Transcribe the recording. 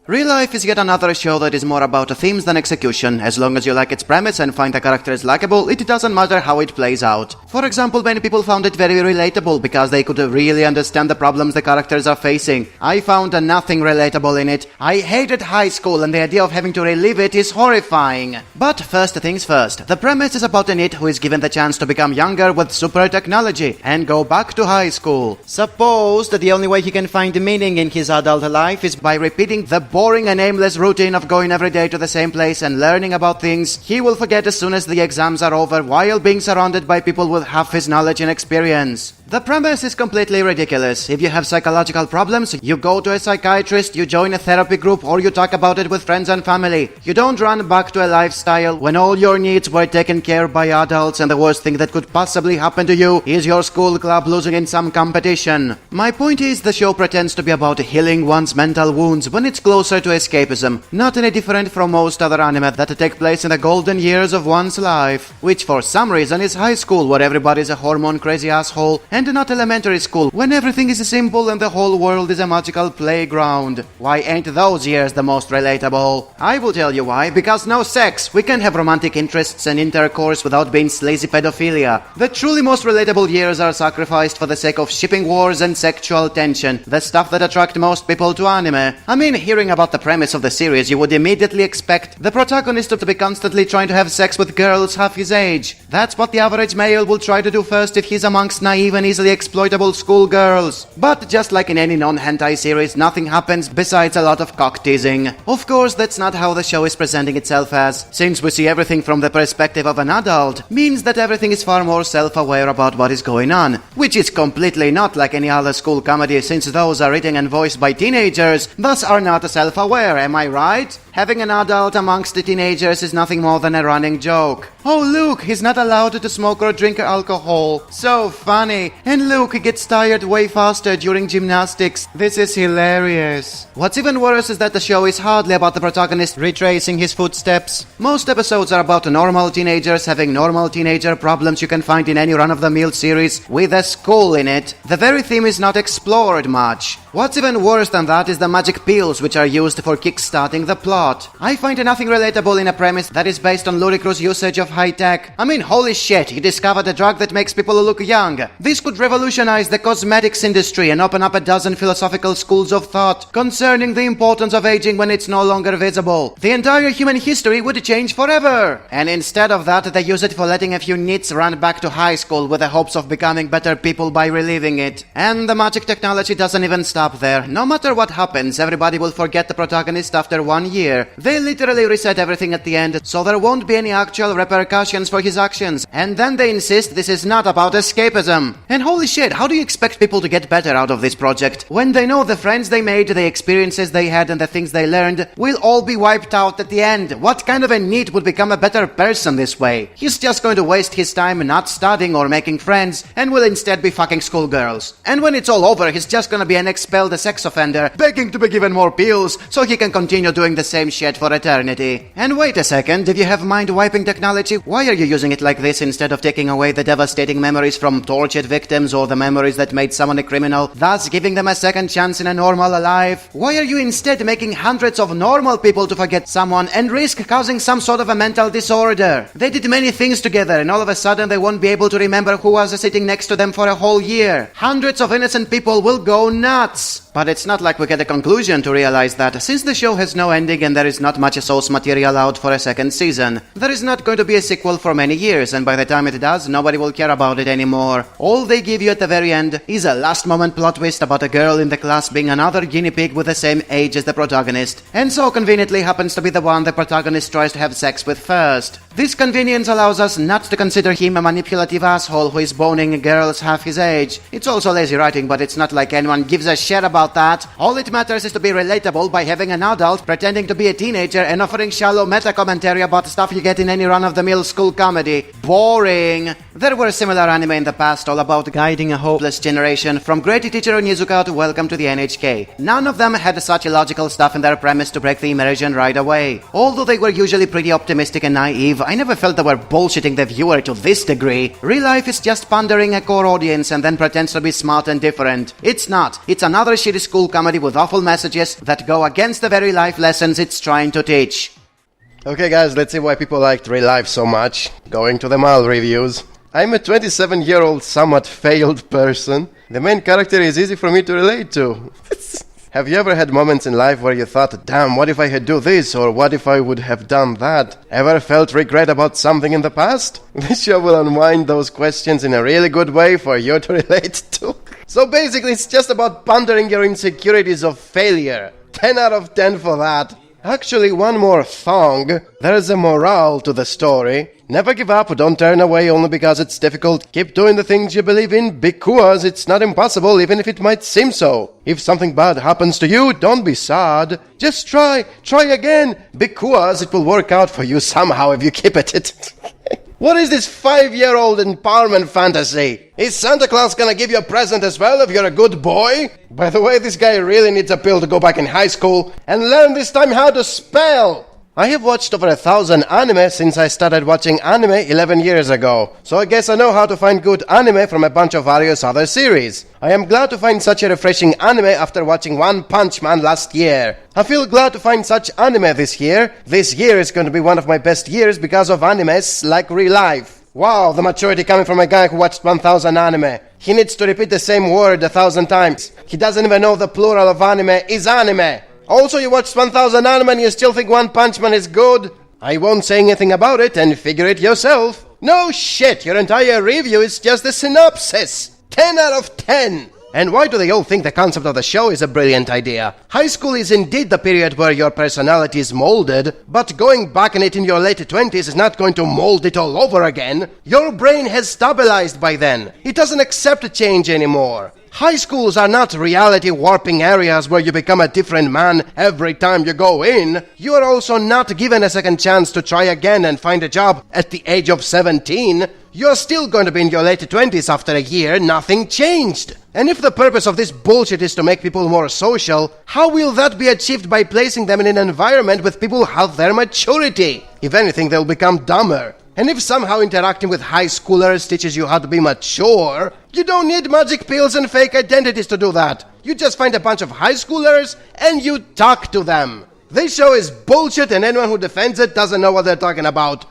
ReLife is yet another show that is more about themes than execution. As long as you like its premise and find the characters likable, it doesn't matter how it plays out. For example, many people found it very relatable because they could really understand the problems the characters are facing. I found nothing relatable in it. I hated high school and the idea of having to relive it is horrifying. But first things first, the premise is about a NEET who is given the chance to become younger with super technology and go back to high school. Suppose that the only way he can find meaning in his adult life is by repeating the boring and aimless routine of going every day to the same place and learning about things he will forget as soon as the exams are over while being surrounded by people with half his knowledge and experience. The premise is completely ridiculous. If you have psychological problems, you go to a psychiatrist, you join a therapy group, or you talk about it with friends and family. You don't run back to a lifestyle when all your needs were taken care of by adults and the worst thing that could possibly happen to you is your school club losing in some competition. My point is, the show pretends to be about healing one's mental wounds when it's closer to escapism, not any different from most other anime that take place in the golden years of one's life, which for some reason is high school where everybody's a hormone-crazy asshole, and not elementary school when everything is simple and the whole world is a magical playground. Why ain't those years the most relatable? I will tell you why. Because no sex. We can have romantic interests and intercourse without being sleazy pedophilia. The truly most relatable years are sacrificed for the sake of shipping wars and sexual tension, the stuff that attract most people to anime. I mean, hearing about the premise of the series, you would immediately expect the protagonist to be constantly trying to have sex with girls half his age. That's what the average male will try to do first if he's amongst naive and easily exploitable schoolgirls. But just like in any non-hentai series, nothing happens besides a lot of cock-teasing. Of course, that's not how the show is presenting itself as. Since we see everything from the perspective of an adult, means that everything is far more self-aware about what is going on, which is completely not like any other school comedy since those are written and voiced by teenagers, thus are not self-aware, am I right? Having an adult amongst the teenagers is nothing more than a running joke. Oh look, he's not allowed to smoke or drink alcohol. So funny. And look, he gets tired way faster during gymnastics. This is hilarious. What's even worse is that the show is hardly about the protagonist retracing his footsteps. Most episodes are about normal teenagers having normal teenager problems you can find in any run-of-the-mill series with a school in it. The very theme is not explored much. What's even worse than that is the magic pills which are used for kickstarting the plot. I find nothing relatable in a premise that is based on ludicrous usage of high tech. I mean, holy shit, he discovered a drug that makes people look young. This could revolutionize the cosmetics industry and open up a dozen philosophical schools of thought concerning the importance of aging when it's no longer visible. The entire human history would change forever. And instead of that, they use it for letting a few NEETs run back to high school with the hopes of becoming better people by reliving it. And the magic technology doesn't even stop there. No matter what happens, everybody will forget the protagonist after 1 year. They literally reset everything at the end, so there won't be any actual repercussions for his actions. And then they insist this is not about escapism. And holy shit, how do you expect people to get better out of this project when they know the friends they made, the experiences they had, and the things they learned will all be wiped out at the end? What kind of a NEET would become a better person this way? He's just going to waste his time not studying or making friends, and will instead be fucking schoolgirls. And when it's all over, he's just gonna be an expelled sex offender, begging to be given more pills so he can continue doing the same shit for eternity. And wait a second, if you have mind-wiping technology, why are you using it like this instead of taking away the devastating memories from tortured victims or the memories that made someone a criminal, thus giving them a second chance in a normal life? Why are you instead making hundreds of normal people to forget someone and risk causing some sort of a mental disorder? They did many things together and all of a sudden they won't be able to remember who was sitting next to them for a whole year. Hundreds of innocent people will go nuts. But it's not like we get a conclusion to realize that since the show has no ending and there is not much source material out for a second season, there is not going to be a sequel for many years, and by the time it does, nobody will care about it anymore. All they give you at the very end is a last moment plot twist about a girl in the class being another guinea pig with the same age as the protagonist, and so conveniently happens to be the one the protagonist tries to have sex with first. This convenience allows us not to consider him a manipulative asshole who is boning girls half his age. It's also lazy writing, but it's not like anyone gives a shit about that. All it matters is to be relatable by having an adult pretending to be a teenager and offering shallow meta-commentary about stuff you get in any run-of-the-mill school comedy. Boring. There were similar anime in the past all about about guiding a hopeless generation from great teacher Onizuka to Welcome to the NHK. None of them had such illogical stuff in their premise to break the immersion right away. Although they were usually pretty optimistic and naive, I never felt they were bullshitting the viewer to this degree. ReLife is just pandering a core audience and then pretends to be smart and different. It's not. It's another shitty school comedy with awful messages that go against the very life lessons it's trying to teach. Okay guys, let's see why people liked ReLife so much. Going to the mall reviews. I'm a 27-year-old somewhat failed person. The main character is easy for me to relate to. Have you ever had moments in life where you thought, damn, what if I had do this, or what if I would have done that? Ever felt regret about something in the past? This show will unwind those questions in a really good way for you to relate to. So basically it's just about pondering your insecurities of failure. 10 out of 10 for that. Actually, one more thong. There's a moral to the story. Never give up, don't turn away only because it's difficult. Keep doing the things you believe in because it's not impossible even if it might seem so. If something bad happens to you, don't be sad. Just try again because it will work out for you somehow if you keep at it. What is this 5-year-old empowerment fantasy? Is Santa Claus gonna give you a present as well if you're a good boy? By the way, this guy really needs a pill to go back in high school and learn this time how to spell. I have watched over 1,000 anime since I started watching anime 11 years ago, so I guess I know how to find good anime from a bunch of various other series. I am glad to find such a refreshing anime after watching One Punch Man last year. I feel glad to find such anime this year. This year is going to be one of my best years because of animes like ReLife. Wow, the maturity coming from a guy who watched 1,000 anime. He needs to repeat the same word 1,000 times. He doesn't even know the plural of anime is anime. Also, you watched 1,000 anime and you still think One Punch Man is good? I won't say anything about it and figure it yourself. No shit, your entire review is just a synopsis. 10 out of 10. And why do they all think the concept of the show is a brilliant idea? High school is indeed the period where your personality is molded, but going back in it in your late 20s is not going to mold it all over again. Your brain has stabilized by then. It doesn't accept change anymore. High schools are not reality warping areas where you become a different man every time you go in. You are also not given a second chance to try again and find a job at the age of 17. You're still going to be in your late 20s after a year, nothing changed. And if the purpose of this bullshit is to make people more social, how will that be achieved by placing them in an environment with people who have their maturity? If anything, they'll become dumber. And if somehow interacting with high schoolers teaches you how to be mature, you don't need magic pills and fake identities to do that. You just find a bunch of high schoolers and you talk to them. This show is bullshit and anyone who defends it doesn't know what they're talking about.